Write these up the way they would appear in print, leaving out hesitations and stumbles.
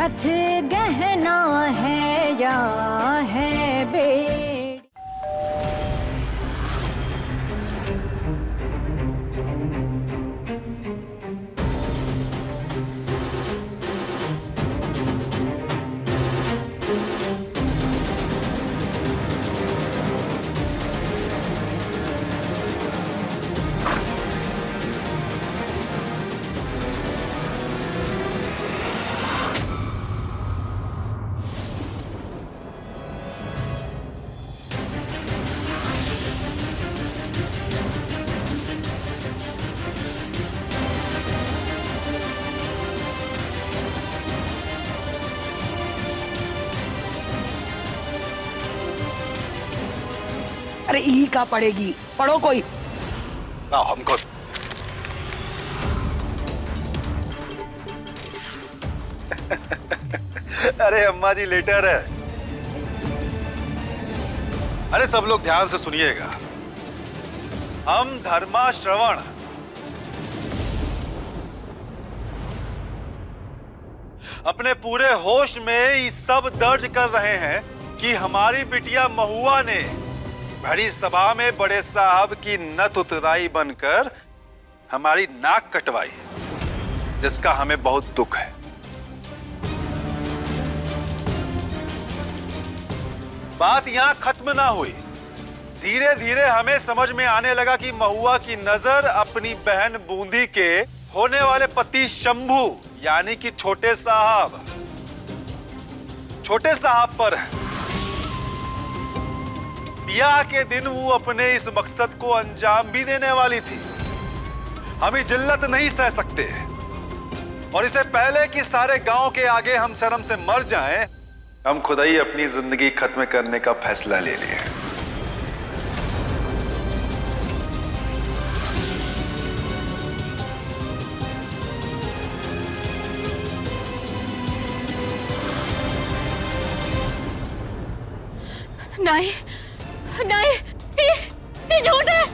रथ गहना है या है बेड़ी। अरे ई का पड़ेगी, पढ़ो कोई ना हमको। अरे अम्मा जी लेटर है। अरे सब लोग ध्यान से सुनिएगा। हम धर्मा श्रवण अपने पूरे होश में ये सब दर्ज कर रहे हैं कि हमारी बिटिया महुआ ने भरी सभा में बड़े साहब की नत उतराई बनकर हमारी नाक कटवाई, जिसका हमें बहुत दुख है। बात यहां खत्म ना हुई। धीरे धीरे हमें समझ में आने लगा कि महुआ की नजर अपनी बहन बूंदी के होने वाले पति शंभू यानी कि छोटे साहब पर है। ब्याह के दिन वो अपने इस मकसद को अंजाम भी देने वाली थी। हम ये जिल्लत नहीं सह सकते और इससे पहले कि सारे गांव के आगे हम शर्म से मर जाएं, हम खुद ही अपनी जिंदगी खत्म करने का फैसला ले लिए। नहीं नहीं, ये झूठ है।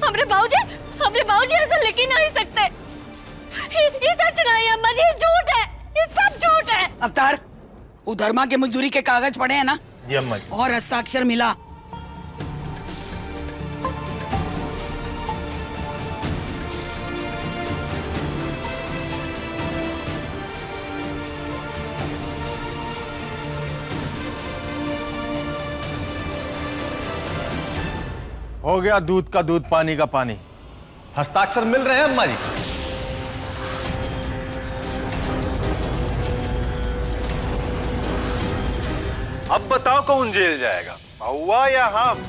हमरे बाबूजी ऐसा लिख ही नहीं सकते। ये सच नहीं है अम्मा जी, ये झूठ है, ये सब झूठ है। अवतार, वो धर्मा के मजदूरी के कागज पड़े हैं ना? जी अम्मा जी। और हस्ताक्षर मिला? हो गया दूध का दूध पानी का पानी। हस्ताक्षर मिल रहे हैं अम्मा जी। अब बताओ कौन जेल जाएगा, महुआ या हम?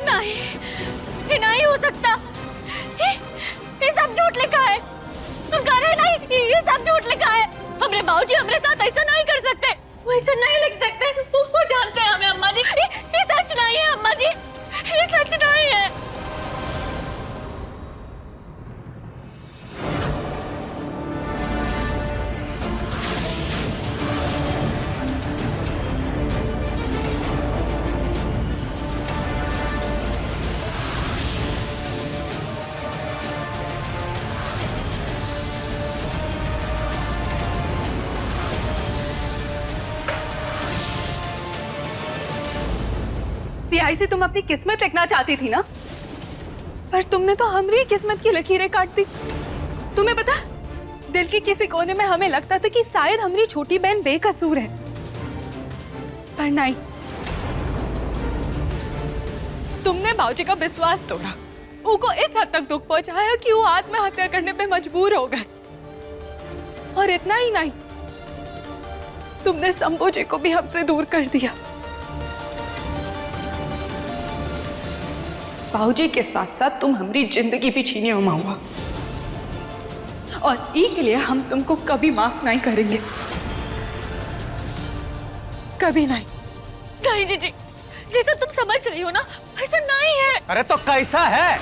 नहीं, ये नहीं हो सकता। ये सब झूठ लिखा है। नहीं, ये सब झूठ लिखा है। हमरे बाबूजी हमरे साथ ऐसा नहीं कर सकते। वो ऐसा नहीं लिख सकते। वो जानते हैं हमें अम्मा जी। ये सच नहीं है अम्मा जी, ये सच नहीं है। सियाही से तुम अपनी किस्मत लिखना चाहती थी ना, पर तुमने तो हमारी किस्मत की लकीरें काट दी। तुम्हें पता, दिल के किसी कोने में हमें लगता था कि शायद हमारी छोटी बहन बेकसूर है, पर नहीं। तुमने बाबूजी का विश्वास तोड़ा, उनको इस हद तक दुख पहुंचाया कि वो आत्महत्या करने पे मजबूर हो गए। और इतना ही नहीं, तुमने शंभू जी को भी हमसे दूर कर दिया। बाबूजी के साथ साथ तुम हमारी जिंदगी भी छीनी हो महुआ, और ई के लिए हम तुमको कभी माफ नहीं करेंगे, कभी नहीं। नहीं जीजी, जैसा तुम समझ रही हो ना, ऐसा नहीं है। अरे तो कैसा है?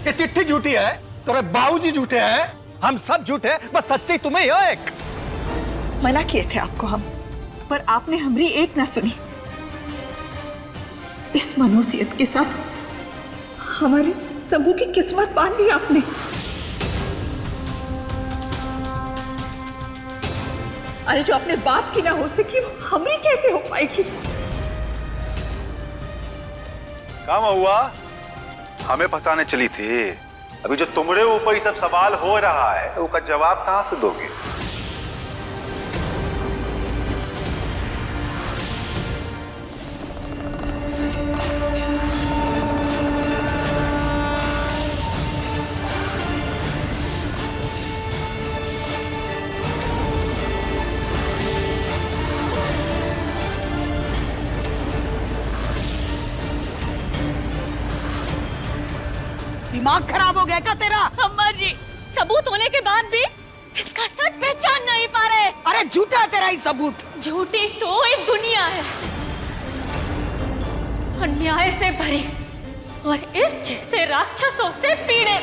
ये चिट्ठी झूठी है, तुम्हारे बाबूजी झूठे हैं, हम सब झूठे, बस सच्ची तुम्हें ही हो एक। मना किए थे आपको हम, पर आपने हमारी एक ना सुनी। इस मनुष्यत के साथ हमारी सबू की किस्मत बांध दी आपने। अरे जो अपने बाप की ना हो सकी वो हमरी कैसे हो पाएगी? काम हुआ, हमें फंसाने चली थी। अभी जो तुम्हारे ऊपर ये सब सवाल हो रहा है उसका जवाब कहां से दोगे? दिमाग खराब हो गया क्या तेरा? अम्मा जी, सबूत होने के बाद भी इसका सच पहचान नहीं पा रहे। अरे झूठा है तेरा ही सबूत। झूठी तो ये दुनिया है, अन्याय से भरी और इस जैसे राक्षसों से पीड़ित।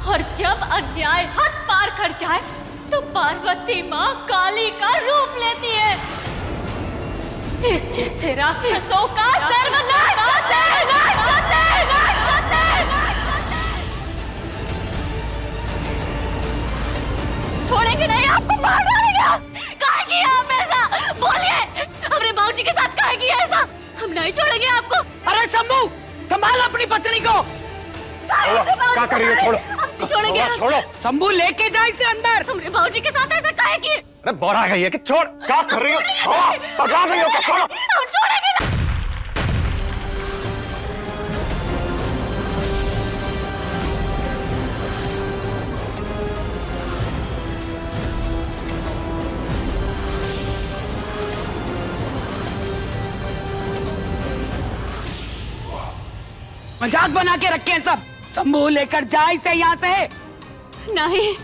और जब अन्याय हद पार कर जाए तो पार्वती माँ काली का रूप लेती है। इस जैसे राक्षसों का सर्वनाश करते हैं, नाश करते हैं, नाश करते हैं, नाश करते हैं। छोड़ेंगे नहीं, आपको मार डालेंगे। काहे किया आप ऐसा? बोलिए, अपने बाबूजी के साथ काहे किया ऐसा? हम नहीं छोड़ेंगे आपको। अरे शंभू, संभाल अपनी पत्नी को। क्या कर रही हो? छोड़ो, हम नहीं छोड़ेंगे। छोड़ो। शंभू लेके जा इसे अंदर। हमरे बाबूजी के साथ ऐसा काहे किए? अरे बोरा गई है कि छोड़। क्या कर रही हो? पकड़ा गई हो क्या? छोड़ो। हम छोड़ेंगे ना। मजाक बना के रखे हैं सब। शंभू लेकर जा इसे यहाँ से। नहीं,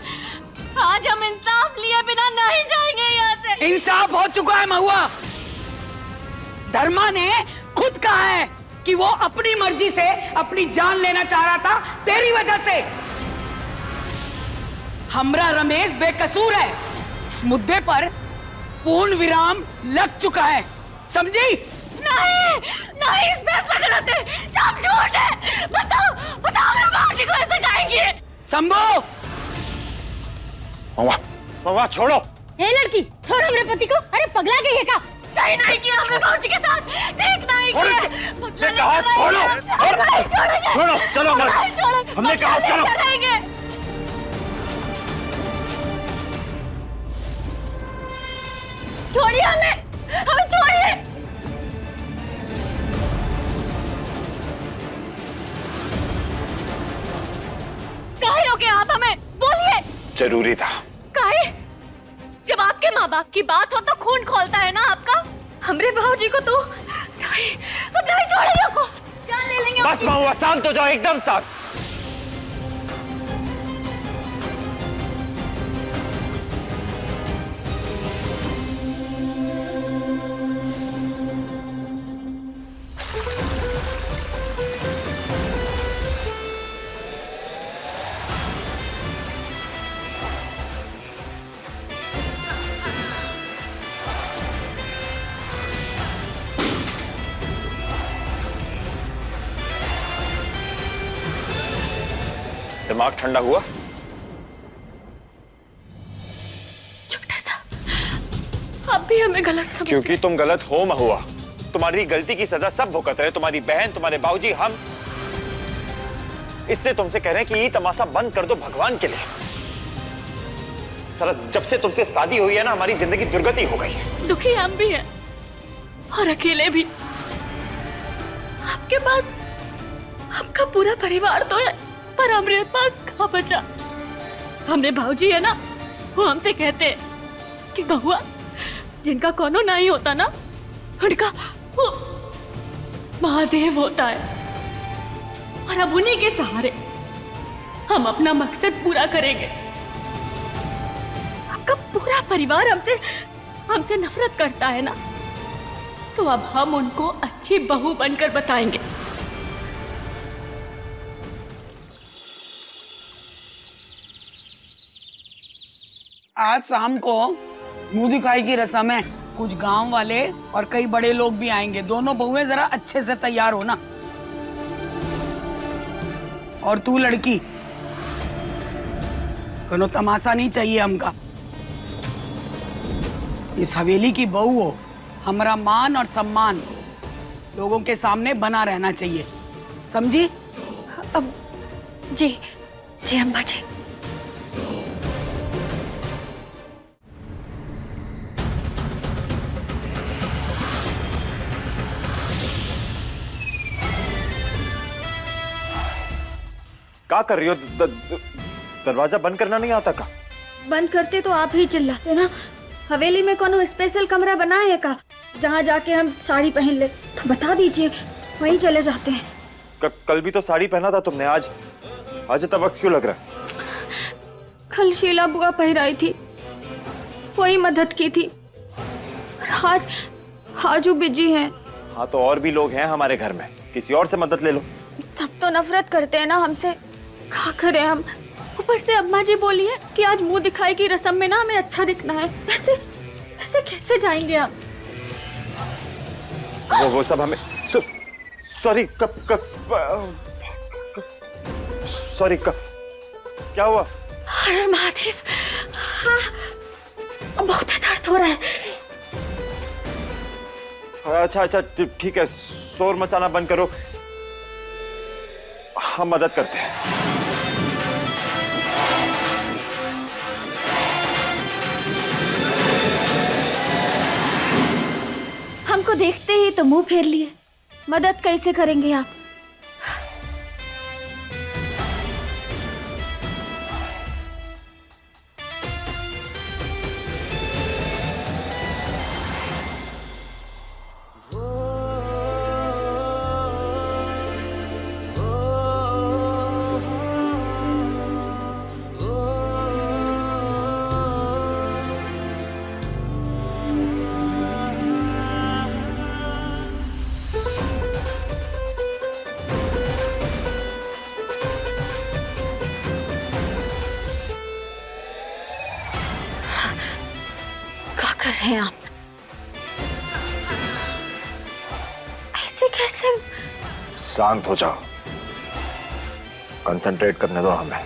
आज हम इंसाफ लिए बिना नहीं जाएंगे यहाँ से। इंसाफ हो चुका है महुआ। धर्मा ने खुद कहा है कि वो अपनी मर्जी से अपनी जान लेना चाह रहा था तेरी वजह से। हमरा रमेश बेकसूर है। इस मुद्दे पर पूर्ण विराम लग चुका है, समझी? नहीं, नहीं, इस बहस में गलत है, सब झूठ है। बताओ, बताओ मेरे बाबूजी को ऐसे काहे किए? शंभू, महुआ छोड़ो। ए लड़की, छोड़ो मेरे पति को। अरे पगला गई है क्या? सही नहीं किया हमने बाबूजी के साथ, ठीक नहीं किया। बदला लेकर आएंगे। छोड़ो, चलो हमने कहा चलो। छोड़िए हमें, हमें छोड़िए। काहे रोके आप हमें? बोलिए। जरूरी था। काहे? जब आपके माँ बाप की बात हो तो खून खोलता है ना आपका। हमरे भाऊजी को तो नहीं, हम नहीं छोड़ेंगे आपको। जान ले लेंगे। बस महुआ, शांत हो जाओ, एकदम शांत। दिमाग ठंडा हुआ? छोटा सा, अब भी हमें गलत समझ। क्योंकि तुम गलत हो महुआ। तुम्हारी गलती की सजा सब भुगत रहे, तुम्हारी बहन, तुम्हारे बाबूजी, हम। इससे तुमसे कह रहे हैं कि ये तमाशा बंद कर दो भगवान के लिए। साला जब से तुमसे शादी हुई है ना, हमारी जिंदगी दुर्गति हो गई है। दुखी हम भी हैं और अकेले भी। आपके पास आपका पूरा परिवार तो है, पर हमारे पास कहाँ बचा? हमने भाऊजी है ना, वो हमसे कहते हैं कि बहुआ जिनका कोनो नहीं होता ना, उनका वो महादेव होता है। और अब उन्हीं के सहारे हम अपना मकसद पूरा करेंगे। आपका पूरा परिवार हमसे नफरत करता है ना, तो अब हम उनको अच्छी बहू बनकर बताएंगे। आज शाम को मुंह दिखाई की रस्म है। कुछ गांव वाले और कई बड़े लोग भी आएंगे। दोनों बहुएं जरा अच्छे से तैयार हो ना। और तू लड़की, कनो तमाशा नहीं चाहिए हमका। इस हवेली की बहू हो, हमारा मान और सम्मान लोगों के सामने बना रहना चाहिए, समझी? अब जी जी अम्मा जी। क्या कर रही हो? दरवाजा बंद करना नहीं आता का? बंद करते तो आप ही चिल्लाते ना। हवेली में कोनो स्पेशल कमरा बना है का जहाँ जाके हम साड़ी पहन ले? तो बता दीजिए, वहीं चले जाते हैं। कल भी तो साड़ी पहना था तुमने, आज इतना वक्त क्यों लग रहा है? कल शीला बुआ पहराई थी, वही मदद की थी। आज हाजू बिजी हैं। हाँ तो और भी लोग हैं हमारे घर में, किसी और से मदद ले लो। सब तो नफरत करते हैं ना हमसे, क्या करें हम? ऊपर से अम्मा जी बोली है कि आज मुंह दिखाई की रस्म में ना हमें अच्छा दिखना है। ऐसे कैसे जाएंगे हम? वो सब हमें सॉरी सॉरी क्या हुआ? अरे महादेव, हाँ, बहुत दर्द हो रहा है। अच्छा ठीक है, शोर मचाना बंद करो, हम मदद करते हैं। हमको देखते ही तो मुंह फेर लिए, मदद कैसे करेंगे आप? कर रहे हैं आप? ऐसे कैसे? शांत हो जाओ, कंसंट्रेट करने दो हमें।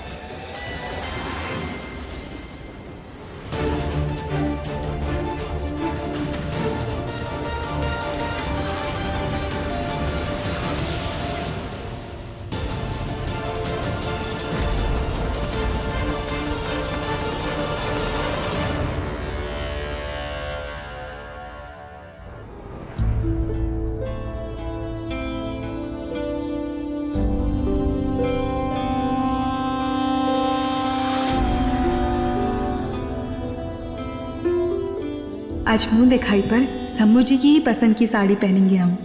आज मुंह दिखाई पर शंभू जी की ही पसंद की साड़ी पहनेंगे हम।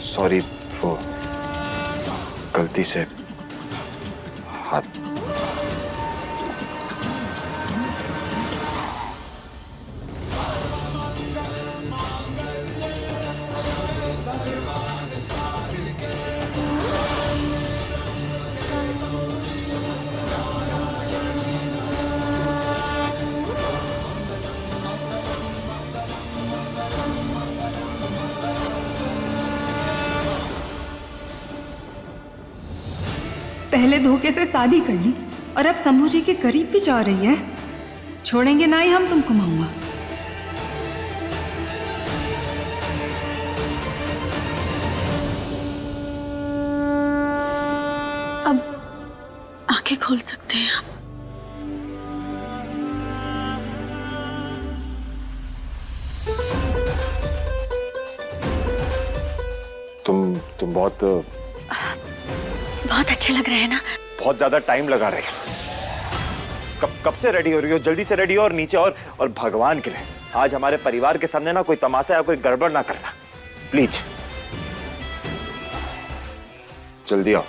सॉरी, वो गलती से हाथ। पहले धोखे से शादी कर ली और अब शंभू जी के करीब भी जा रही है। छोड़ेंगे ना ही हम तुमको महुआ। अब आंखें खोल सकते हैं आप। तुम बहुत अच्छे लग रहे हैं ना? बहुत ज्यादा टाइम लगा रही हो। कब से रेडी हो रही हो? जल्दी से रेडी हो और नीचे और भगवान के लिए आज हमारे परिवार के सामने ना कोई तमाशा या कोई गड़बड़ ना करना, प्लीज। जल्दी आओ।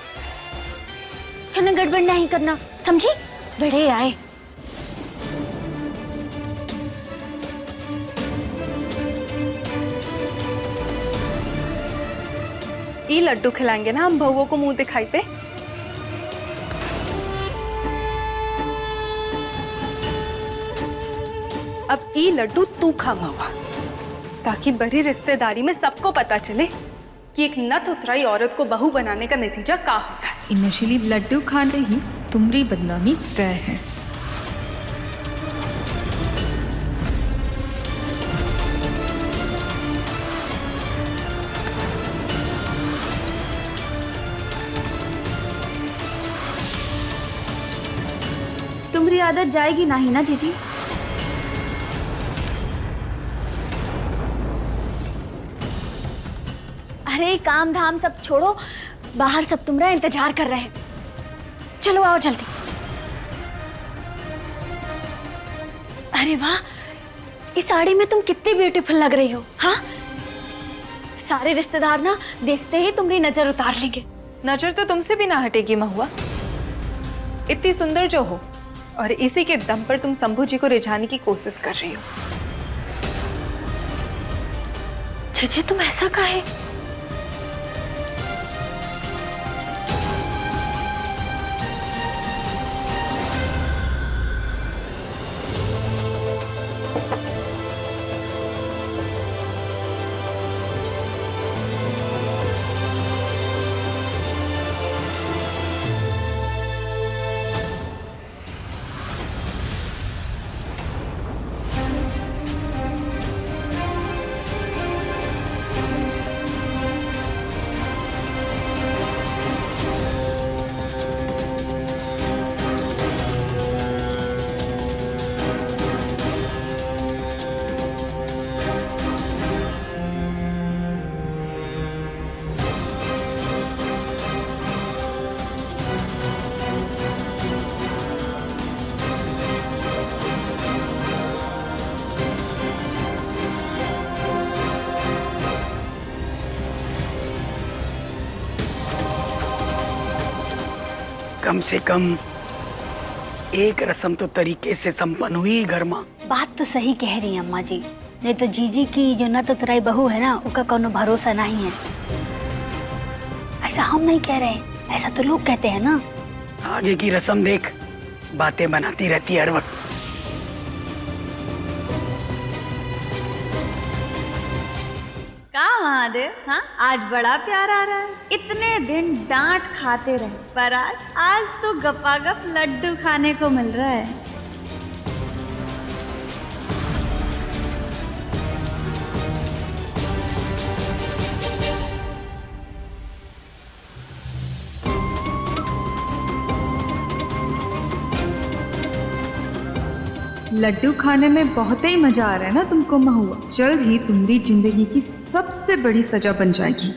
कहना गड़बड़ नहीं करना, समझी? बड़े आए। ये लड्डू खिलाएंगे ना हम बहुओं को मुंह दिखाई पे। अब ये लड्डू तू खा महुआ, ताकि बड़ी रिश्तेदारी में सबको पता चले कि एक नथ उतराई औरत को बहू बनाने का नतीजा क्या होता है। इनिशियली लड्डू खाने ही तुम्हारी बदनामी तय है। तुम्हारी आदत जाएगी नहीं ना जीजी? अरे काम धाम सब छोड़ो, बाहर सब तुम्हारा इंतजार कर रहे हैं। चलो आओ जल्दी। अरे वाह, इस साड़ी में तुम कितनी ब्यूटीफुल लग रही हो। हाँ, सारे रिश्तेदार ना देखते ही तुम्हारी नजर उतार लेंगे। नजर तो तुमसे भी ना हटेगी महुआ, इतनी सुंदर जो हो, और इसी के दम पर तुम शंभू जी को रिझाने की कोशिश कर रही हो। जीजी तुम ऐसा काहे? कम से कम एक रस्म तो तरीके से संपन्न हुई घर में। बात तो सही कह रही है अम्मा जी, नहीं तो जीजी की जो नत उतराई बहू है ना, उसका कोनो भरोसा नहीं है। ऐसा हम नहीं कह रहे, ऐसा तो लोग कहते हैं ना। आगे की रस्म देख, बातें बनाती रहती है हर वक्त। का महादेव, हाँ आज बड़ा प्यार आ रहा है। इतने दिन डांट खाते रहे, पर आज तो गपागप लड्डू खाने को मिल रहा है। लड्डू खाने में बहुत ही मजा आ रहा है ना तुमको महुआ। जल्द ही तुम्हारी जिंदगी की सबसे बड़ी सजा बन जाएगी।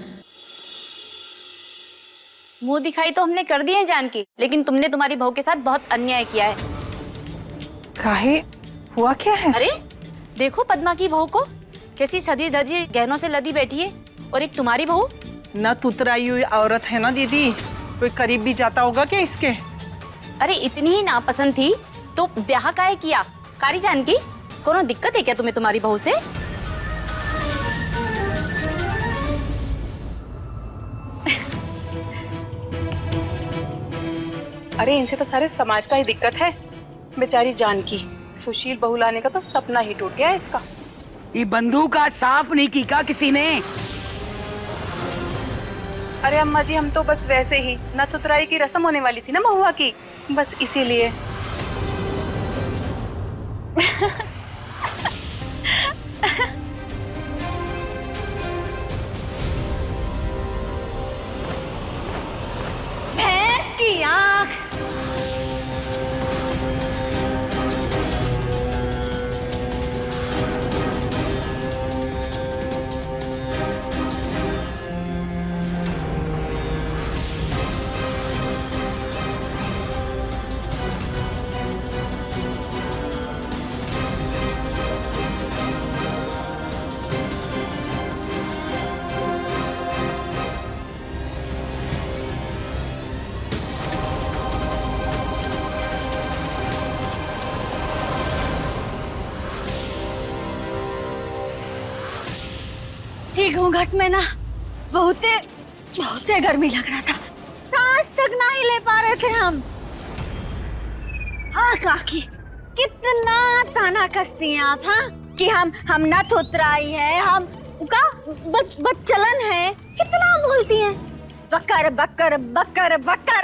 मुंह दिखाई तो हमने कर दी है जानकी, लेकिन तुमने तुम्हारी बहू के साथ बहुत अन्याय किया है। काहे, हुआ क्या है? अरे देखो पद्मा की बहू को, कैसी सदी धजी गहनों से लदी बैठी है, और एक तुम्हारी बहू। नत उतराई हुई औरत है ना दीदी, कोई करीब भी जाता होगा क्या इसके? अरे इतनी ही नापसंद थी तो ब्याह काहे किया? कारी जानकी, कोनो दिक्कत है क्या तुम्हें तुम्हारी बहू से? अरे इनसे तो सारे समाज का ही दिक्कत है। बेचारी जानकी, सुशील बहू लाने का तो सपना ही टूट गया इसका। ये बंदूक आज साफ नहीं की का किसी ने? अरे अम्मा जी, हम तो बस वैसे ही, नथ उतराई की रस्म होने वाली थी ना महुआ की, बस इसीलिए। भैंस की आंख। घूंघट में ना बहुते बहुत ही गर्मी लग रहा था, सांस तक नहीं ले पा रहे थे हम। हाँ काकी, कितना ताना कसती हैं आप, हाँ कि हम न थुतराई है, हम का बच्चलन है, कितना बोलती हैं बकर बकर बकर बकर।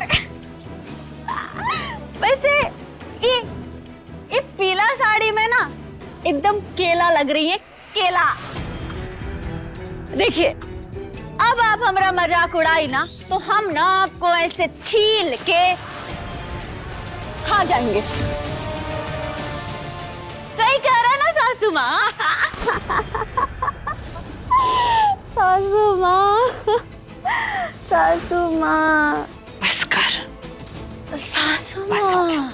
वैसे ये पीला साड़ी में ना एकदम केला लग रही है, केला। देखिए अब आप हमारा मजाक उड़ाई ना तो हम ना आपको ऐसे छील के खा जाएंगे। सही कह रहा है ना सासू माँ? सासू माँ, सासू माँ, बस कर, सासू बस हो गया। माँ।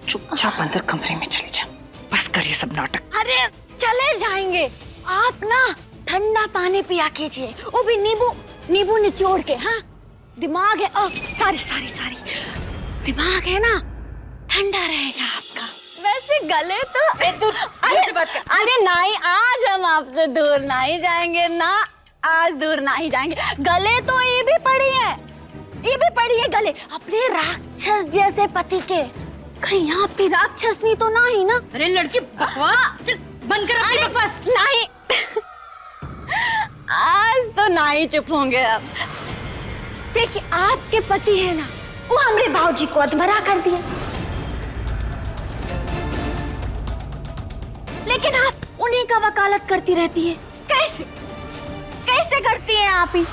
चुपचाप अंदर कमरे में चली जा, बस कर ये सब नाटक। अरे चले जाएंगे, आप ना ठंडा पानी पिया कीजिए, वो भी नींबू निचोड़ के। हाँ दिमाग है, सारी दिमाग है ना, ठंडा रहेगा आपका। वैसे गले तो अरे नहीं, आज हम आपसे दूर नहीं जाएंगे ना, आज दूर नहीं जाएंगे। गले तो ये भी पड़ी है गले अपने राक्षस जैसे पति के। कहीं आप भी राक्षस नहीं तो ना ही ना? अरे लड़की बकवास बंद कर अपनी बकवास। नहीं आज तो नहीं चुप होंगे अब। देखिए आपके पति है ना, वो हमारे भाऊजी को अधमरा कर दिया, लेकिन आप उन्हीं का वकालत करती रहती है। कैसे करती हैं आप ही?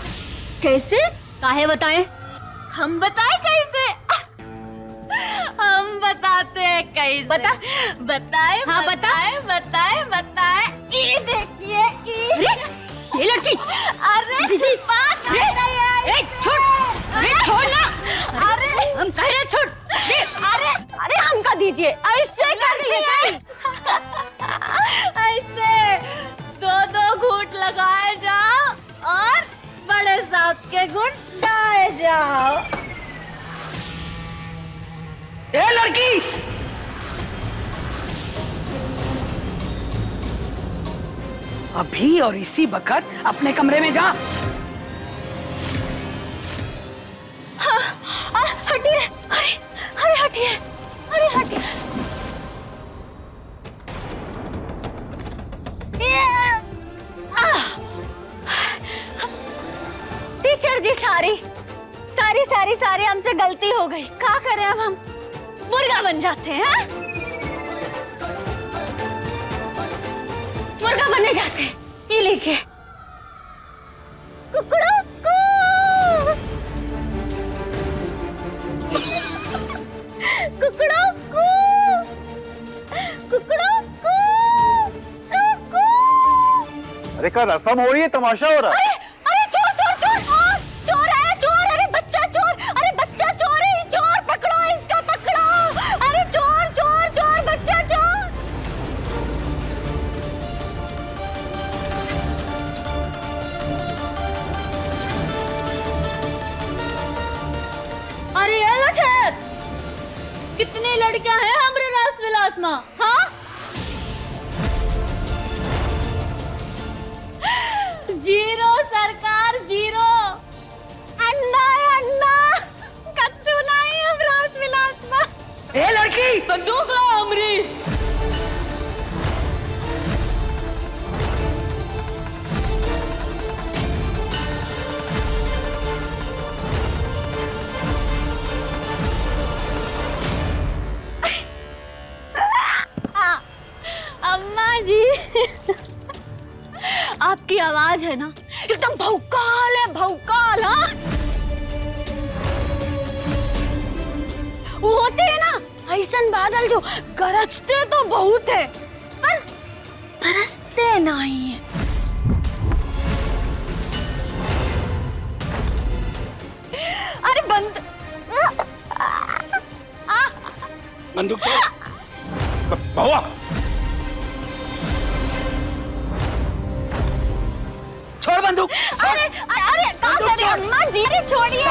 कैसे? काहे बताएं? हम बताएं कैसे? हम बताते हैं कैसे? बताएं। हाँ बताएं। ये देखिए, ये लड़की, अरे छोड़ ना, अरे हम कह रहे छोड़। अरे हमका दीजिए, ऐसे करती है, ऐसे दो घूंट लगाए जाओ और बड़े साहब के घूंट डाले जाओ। ए लड़की, अभी और इसी वक्त अपने कमरे में जा। हटिए, अरे हटिए। टीचर जी सारी हमसे गलती हो गई। क्या करें अब हम? मुर्गा बन जाते हैं, हाँ? मुर्गा बने जाते हैं। ये लीजिए, कुकड़ों को अरे क्या रस्म हो रही है, तमाशा हो रहा है? अरे चोर है, अरे बच्चा चोर है, चोर पकड़ो इसका, पकड़ो। अरे चोर बच्चा चोर। अरे ये लठेत, कितनी लड़कियां हैं हमरे रास विलास में? हाँ जीरो सरकार, जीरो। अन्ना कच्चू नहीं हम रास विलास में। ए लड़की, बंदूक ला हमरी। अम्मा जी आपकी आवाज है ना एकदम भौकाल, हाँ? वो होते हैं ना ऐसन बादल जो गरजते तो बहुत है पर बरसते नहीं है। अरे बंदूक बहुआ, छोड़ बंदूक। अरे कहाँ कर रहे हो अम्मा जी? अरे छोड़िए।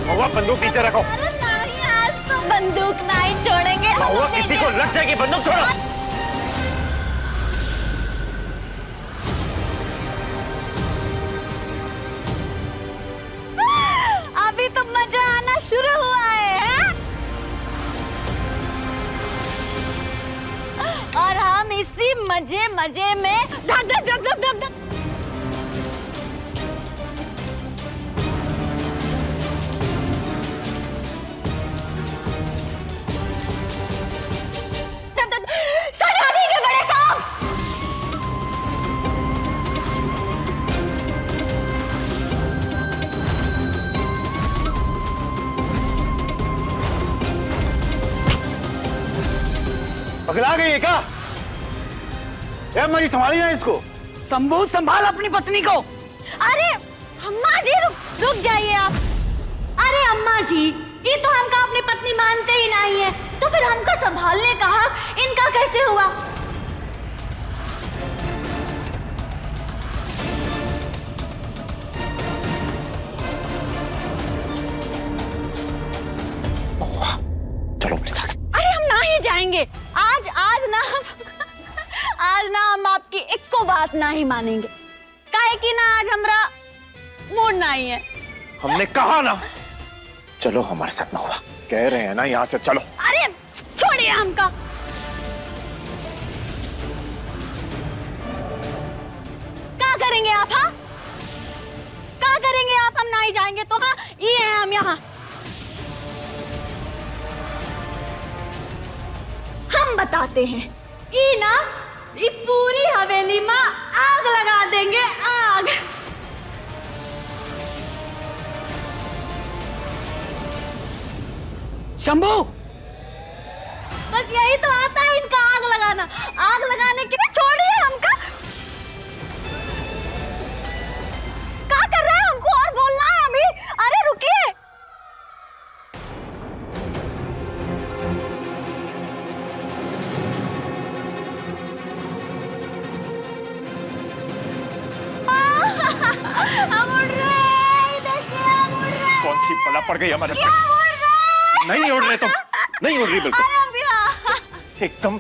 बहुआ बंदूक नीचे रखो। अरे नहीं, आज तो बंदूक नहीं छोड़ेंगे। बहुआ किसी को लग जाएगी, बंदूक छोड़ो। मजे मजे में धक धक धक धक धक धक। सजा देंगे बड़े साहब। पगला गई है क्या? मरी संभाली ना इसको। शंभू संभाल अपनी पत्नी को। अरे अम्मा जी रुक जाइए आप। अरे अम्मा जी, ये तो हमका अपनी पत्नी मानते ही नहीं है, तो फिर हमका संभालने का हक इनका कैसे हुआ? चलो मेरे साथ। अरे हम ना ही जाएंगे। आज ना हम आपकी इक्को बात ना ही मानेंगे, काहे कि ना आज हमरा मूड नहीं है। हमने कहा ना चलो हमारे साथ ना हुआ, कह रहे हैं ना यहाँ से चलो। अरे छोड़िए हमका। क्या करेंगे आप? हाँ क्या करेंगे आप? हम नहीं जाएंगे तो हाँ ये हैं हम यहाँ। हम बताते हैं, ये ना ये पूरी हवेली में आग लगा देंगे, आग। शंभू बस यही तो आता है इनका, आग लगाना। आग लगाने के लिए छोड़िए हमका। क्या कर रहे हैं? हमको और बोलना है अभी। अरे रुकिए। हम उड़ रहे हैं, देखिए हम उड़ रहे हैं। कौन सी बला पड़ गई हमारे पे? क्या उड़ रहे हैं? नहीं उड़ रहे तुम, नहीं उड़ रही बिल्कुल। अरे अभी हाँ। एकदम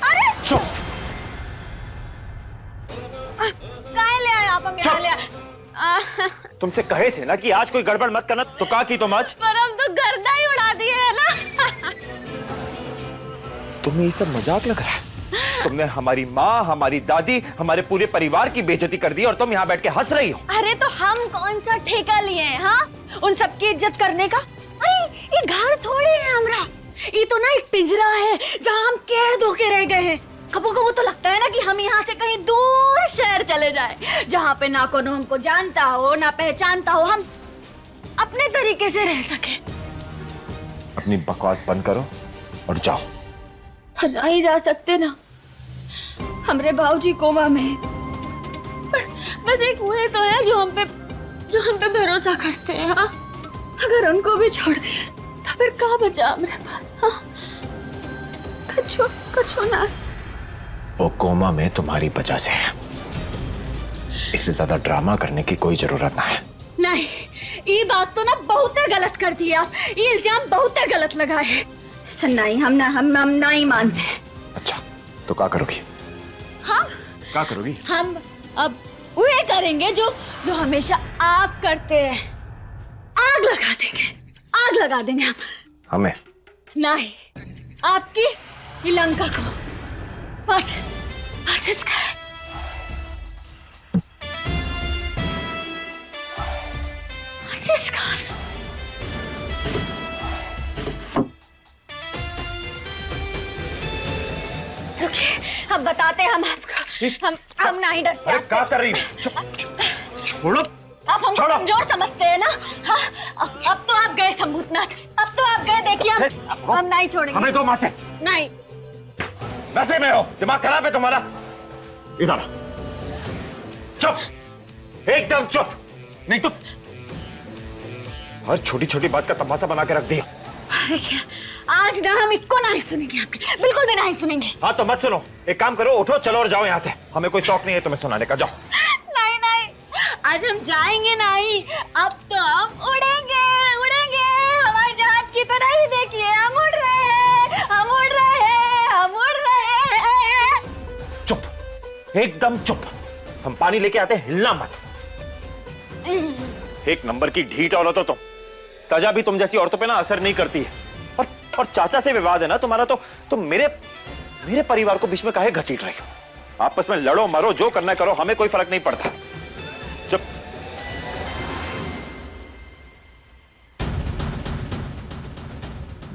अरे चुप। कहाँ ले आए आप? हम यहाँ ले आए। तुमसे कहे थे ना कि आज कोई गड़बड़ मत करना, तो कहा कि तुम आज। पर हम तो गर्दा ही उड़ा दिए है ना। तुम्हें ये सब मजाक लग रहा है? तुमने हमारी माँ, हमारी दादी, हमारे पूरे परिवार की बेइज्जती कर दी और तुम यहाँ बैठ के हंस रही हो। अरे तो हम कौन सा ठेका लिए हैं? हाँ उन सबकी इज्जत करने का। अरे ये घर थोड़ी है हमरा, ये तो ना एक पिंजरा है जहाँ हम कैद होके रह गए हैं। कबो कबो तो लगता है ना कि हम यहाँ से कहीं दूर शहर चले जाए, जहाँ पे ना कोनो हमको जानता हो ना पहचानता हो, हम अपने तरीके से रह सके। अपनी बकवास बंद करो और जाओ। नहीं जा सकते ना, हमरे भाऊजी कोमा में। बस एक हुए तो है जो हम पे भरोसा करते हैं। हाँ अगर उनको भी छोड़ दिए तो फिर क्या बचा हमारे पास? हाँ कछो ना। वो कोमा में तुम्हारी वजह से है, इससे ज्यादा ड्रामा करने की कोई जरूरत ना है। नहीं, ये बात तो ना बहुत गलत कर दिया, ये इल्जाम बहुत गलत लगा है। नहीं, हम नहीं मानते। अच्छा तो क्या करोगी? हम क्या करोगी? हम अब वो करेंगे जो हमेशा आप करते हैं, आग लगा देंगे, आग लगा देंगे हम। हमें? नहीं, आपकी ये लंका को माचिस का है। माचिस का। रुकिए, अब बताते हम आपको। हम नहीं डरते। अरे क्या कर रही हो? छोड़ो। आप हमको कमजोर समझते हैं ना? हाँ, अब तो आप गए संभूतनाथ, अब तो आप गए। देखिए हम नहीं छोड़ेंगे। हमें दो माचिस। नहीं। वैसे में हो, दिमाग खराब है तुम्हारा। इधर चुप, एकदम चुप, नहीं तो हर छोटी छोटी बात का तमाशा बना के रख दिया। देखिए आज ना हम इनको नहीं सुनेंगे, आपके बिल्कुल भी नहीं सुनेंगे। हाँ तो मत सुनो, एक काम करो, उठो चलो और जाओ यहाँ से। हमें कोई शौक नहीं है तुम्हें सुनाने का, जाओ। नहीं, आज हम जाएंगे नहीं, अब तो हम उड़ेंगे। हवाई जहाज की तरह ही देखिए, हम उड़ रहे हैं। चुप, एकदम चुप। हम पानी लेके आते हैं, हिलना मत। एक नंबर की ढीठ औरत हो तुम। सजा भी तुम जैसी औरतों पे ना असर नहीं करती है। और चाचा से विवाद है ना तुम्हारा, तो तुम मेरे परिवार को बीच में काहे घसीट रही हो? आपस में लड़ो मरो, जो करना करो, हमें कोई फर्क नहीं पड़ता। चुप।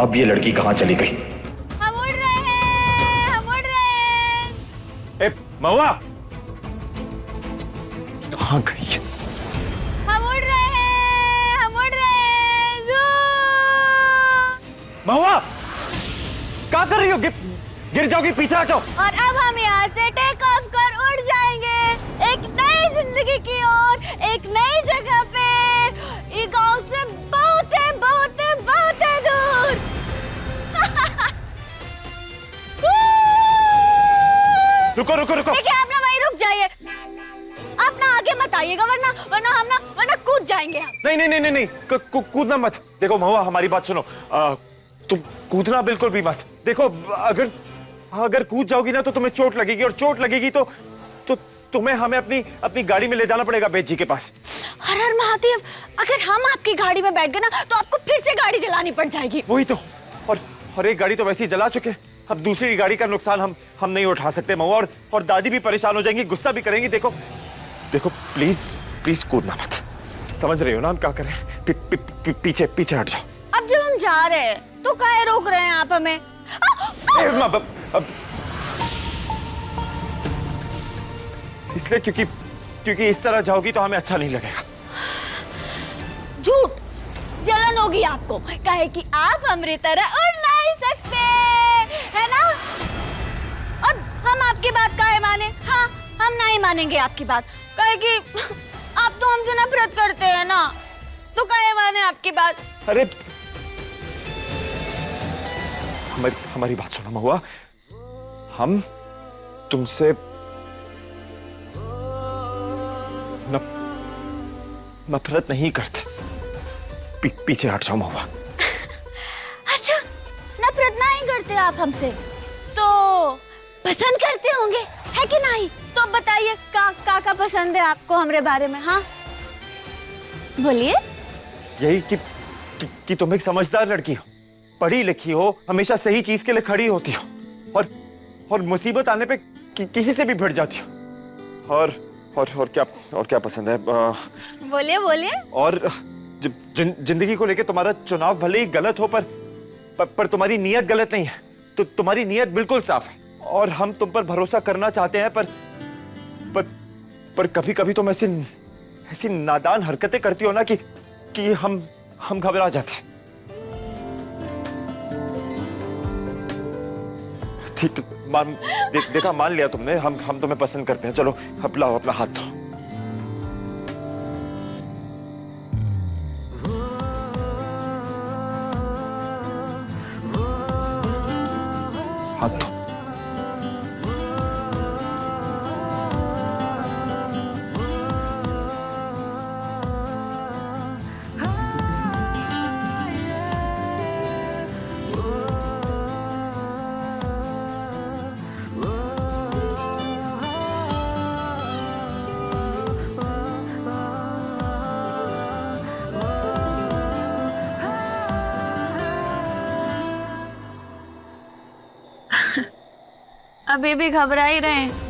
अब ये लड़की कहां चली गई? हम उड़ रहे हैं, हम उड़ रहे हैं। ए महुआ, कहां गई है? हम उड़ रहे हैं, हम उड़ रहे हैं। महुआ, क्या कर रही हो? गिर जाओगी, पीछे हटो। और अब हम यहाँ से टेक ऑफ कर उड़ जाएंगे एक नई जिंदगी की ओर, एक नई जगह पे, ये गांव से बहुत दूर। रुको रुको रुको। देखिए, आप ना वहीं रुक जाइए, आप ना आगे मत आइएगा, वरना कूद जाएंगे हम। नहीं, कूदना मत। देखो महुआ, हमारी बात सुनो। तुम कूदना बिल्कुल भी मत। देखो, अगर कूद जाओगी ना तो तुम्हें चोट लगेगी, और चोट लगेगी तो तुम्हें हमें अपनी गाड़ी में ले जाना पड़ेगा बेद जी के पास। हर हर महादेव, अगर हम आपकी गाड़ी में बैठ गए ना तो आपको फिर से गाड़ी चलानी पड़ जाएगी। वही तो। और एक गाड़ी तो वैसे ही जला चुके हैं, अब दूसरी गाड़ी का नुकसान हम नहीं उठा सकते महुआ, और दादी भी परेशान हो जाएंगी, गुस्सा भी करेंगी। देखो प्लीज कूदना मत। समझ रही हो ना हम क्या कर रहे हैं? पीछे हट जाओ। अब जब हम जा रहे हैं तो काहे रोक रहे हैं आप हमें? इसलिए क्योंकि इस तरह जाओगी तो हमें अच्छा नहीं लगेगा। झूठ, जलन होगी आपको, काहे कि आप हमारी तरह उड़ नहीं सकते, है ना? और हम आपकी बात काहे माने? हाँ, हम नहीं मानेंगे आपकी बात, काहे कि आप तो हमसे नफरत करते हैं ना, तो काहे माने आपकी बात? अरे हमारी बात सुनो महुआ, हम तुमसे नफरत नहीं करते। पीछे हट जाओ महुआ। अच्छा, नफरत नहीं करते आप हमसे, तो पसंद करते होंगे, है कि नहीं? तो बताइए, का पसंद है आपको हमरे बारे में? हाँ, बोलिए। यही कि तुम एक समझदार लड़की हो, पढ़ी लिखी हो, हमेशा सही चीज के लिए खड़ी होती हो, और मुसीबत आने पे किसी से भी भिड़ जाती हो। और क्या पसंद है? बोलिए। और जिंदगी को लेके तुम्हारा चुनाव भले ही गलत हो, पर तुम्हारी नीयत गलत नहीं है। तो तुम्हारी नीयत बिल्कुल साफ है, और हम तुम पर भरोसा करना चाहते हैं, पर कभी कभी तुम ऐसी नादान हरकतें करती हो ना कि हम घबरा जाते हैं। ठीक, तो देखा, मान लिया तुमने, हम तुम्हें पसंद करते हैं। चलो अब लाओ अपना हाथ धो। हाथ धो। अभी भी घबरा ही रहे हैं।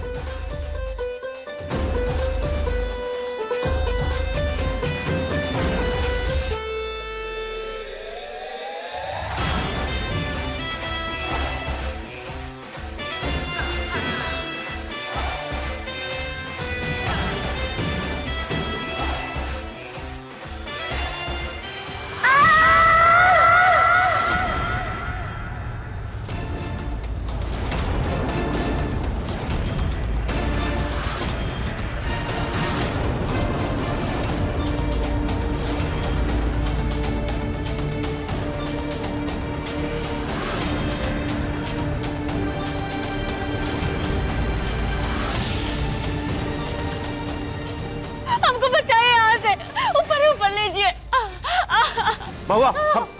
महुआ,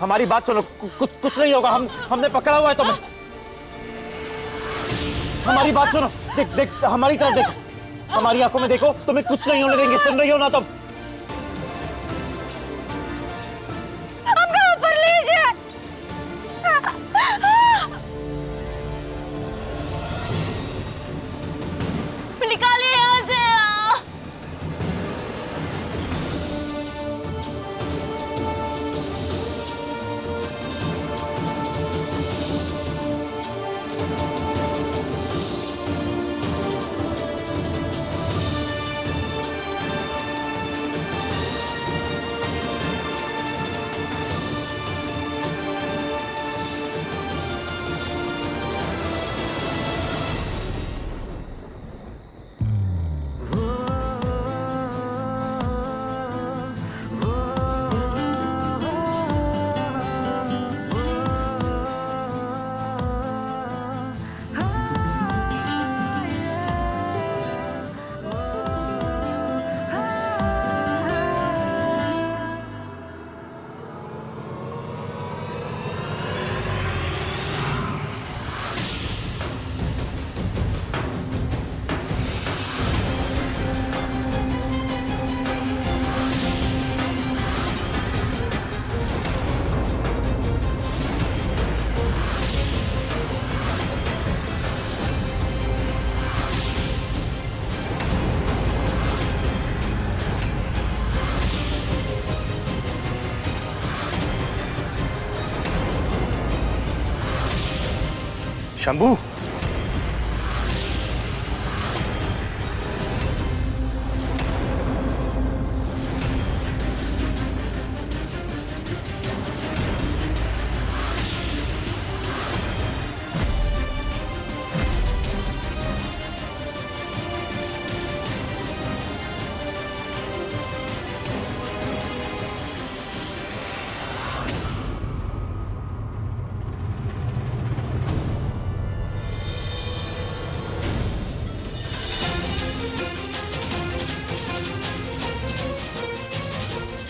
हमारी बात सुनो, कुछ नहीं होगा, हमने पकड़ा हुआ है तुम्हें। हमारी बात सुनो, देख हमारी तरफ देखो, हमारी आंखों में देखो, तुम्हें कुछ नहीं होने देंगे, सुन रही हो ना तुम? हमको ऊपर लीजिए। शंभू,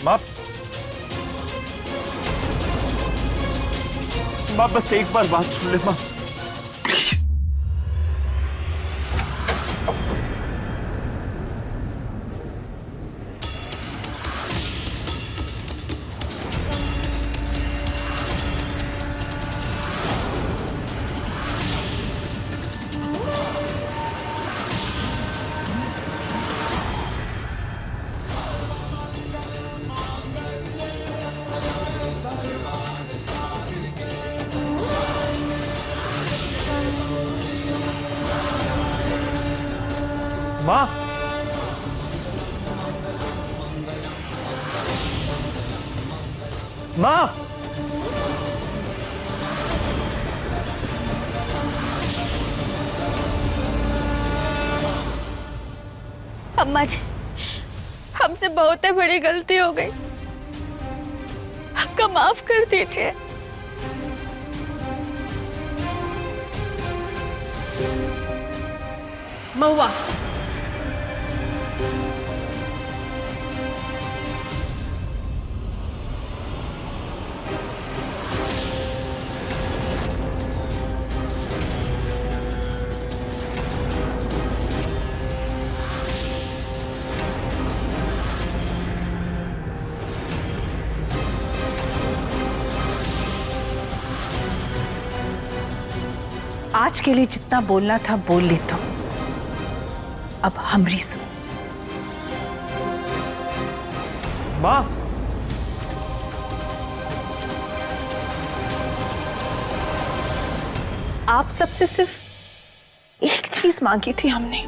माँ, माँ बस एक बार बात सुन ले माँ, प्लीज। माँ, माँ, अम्मा जी, हमसे बहुत बड़ी गलती हो गई, हमको माफ कर दीजिए। महुआ, आज के लिए जितना बोलना था बोल ली, तो अब हमरी सुन। माँ, आप सबसे सिर्फ एक चीज मांगी थी हमने,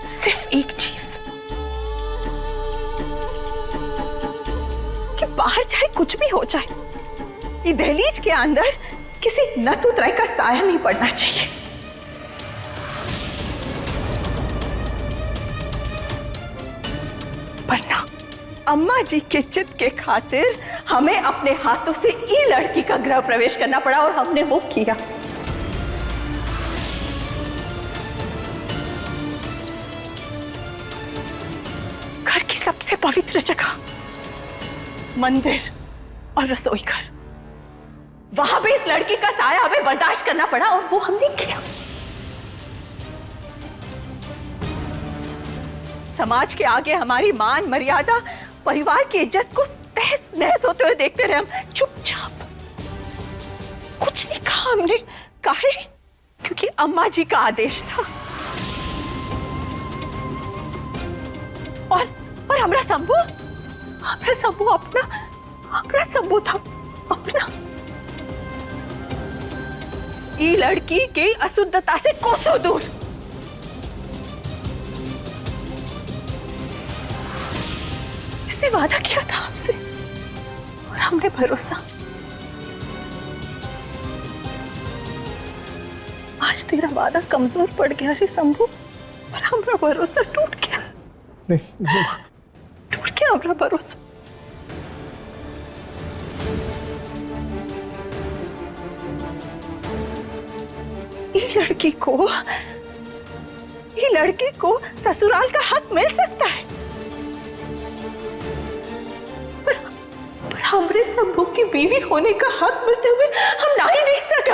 सिर्फ एक चीज, कि बाहर चाहे कुछ भी हो जाए, ये दहलीज के अंदर किसी नतुतराय का साया नहीं पड़ना चाहिए। वरना अम्मा जी के चित के खातिर हमें अपने हाथों से ई लड़की का गृह प्रवेश करना पड़ा, और हमने वो किया। घर की सबसे पवित्र जगह, मंदिर और रसोई घर, वहां भी इस लड़की का साया हमें बर्दाश्त करना पड़ा, और वो हमने किया। समाज के आगे हमारी मान मर्यादा, परिवार की इज्जत को तहस नहस होते हुए देखते रहे हम चुपचाप। कुछ नहीं कहा हमने, काहे? क्योंकि अम्मा जी का आदेश था। और हमरा शंभू अपना, हमरा शंभू था अपना। ये लड़की की अशुद्धता से कोसों दूर। इसने वादा किया था हमसे, और हमने भरोसा। आज तेरा वादा कमजोर पड़ गया रे शंभू, और हमारा भरोसा टूट गया। टूट गया हमारा भरोसा। ये लड़की को ससुराल का हक मिल सकता है, पर हमरे शंभू की बीवी होने का हक मिलते हुए हम नहीं देख सकते।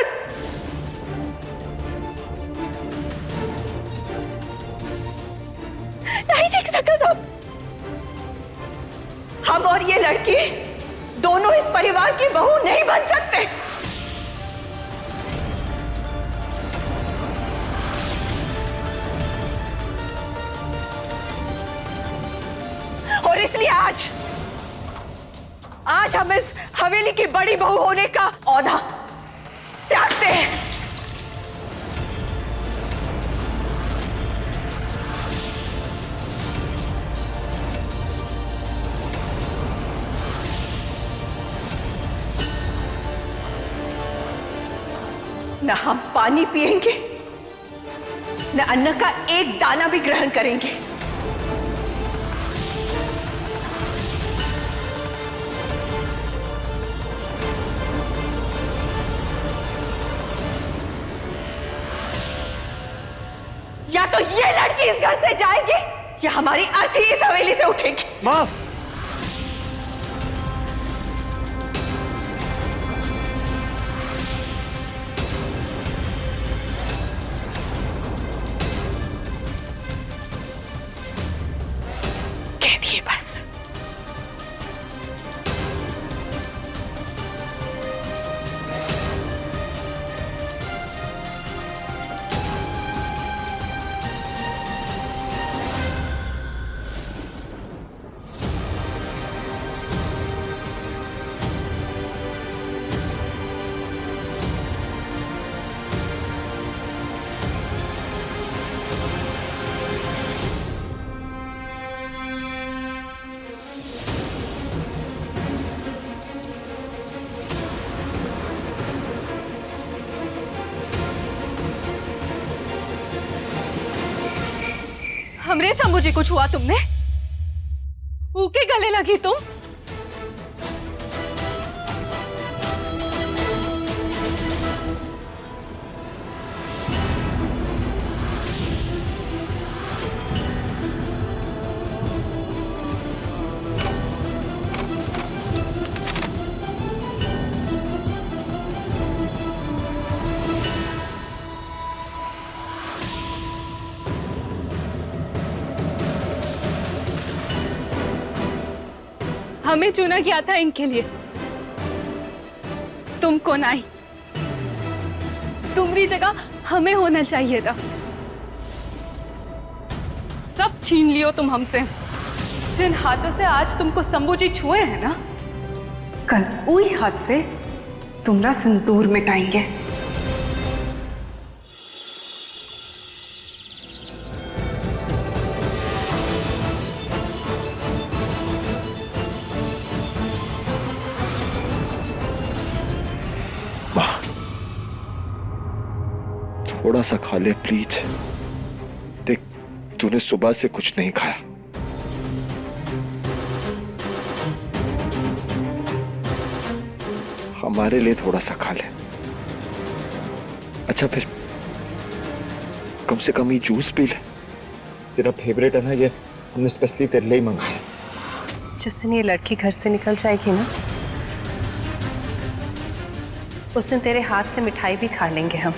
नहीं देख सकते हम और ये लड़की दोनों इस परिवार की बहू नहीं बन सकते। और इसलिए आज हम इस हवेली की बड़ी बहू होने का औहदा त्यागते हैं। न हम पानी पिएंगे, न अन्न का एक दाना भी ग्रहण करेंगे। या तो ये लड़की इस घर से जाएगी या हमारी अर्थी इस हवेली से उठेगी। माँ, कह दिए बस। हमरे शंभू जी कुछ हुआ तुमने? ऊके गले लगी तुम? हमें चुना गया था इनके लिए, तुमको नहीं। तुम्हारी जगह हमें होना चाहिए था। सब छीन लियो तुम हमसे। जिन हाथों से आज तुमको शंभू जी छुए हैं ना, कल वही हाथ से तुम्हारा सिंदूर मिटाएंगे। थोड़ा सा खा ले प्लीज। देख, तूने सुबह से कुछ नहीं खाया। हमारे लिए थोड़ा सा खा ले। अच्छा फिर कम से कम ये जूस पी ले। तेरा फेवरेट है ना ये, हमने स्पेशली तेरे लिए ही मंगाया। जिस दिन ये लड़की घर से निकल जाएगी ना, उस दिन तेरे हाथ से मिठाई भी खा लेंगे हम।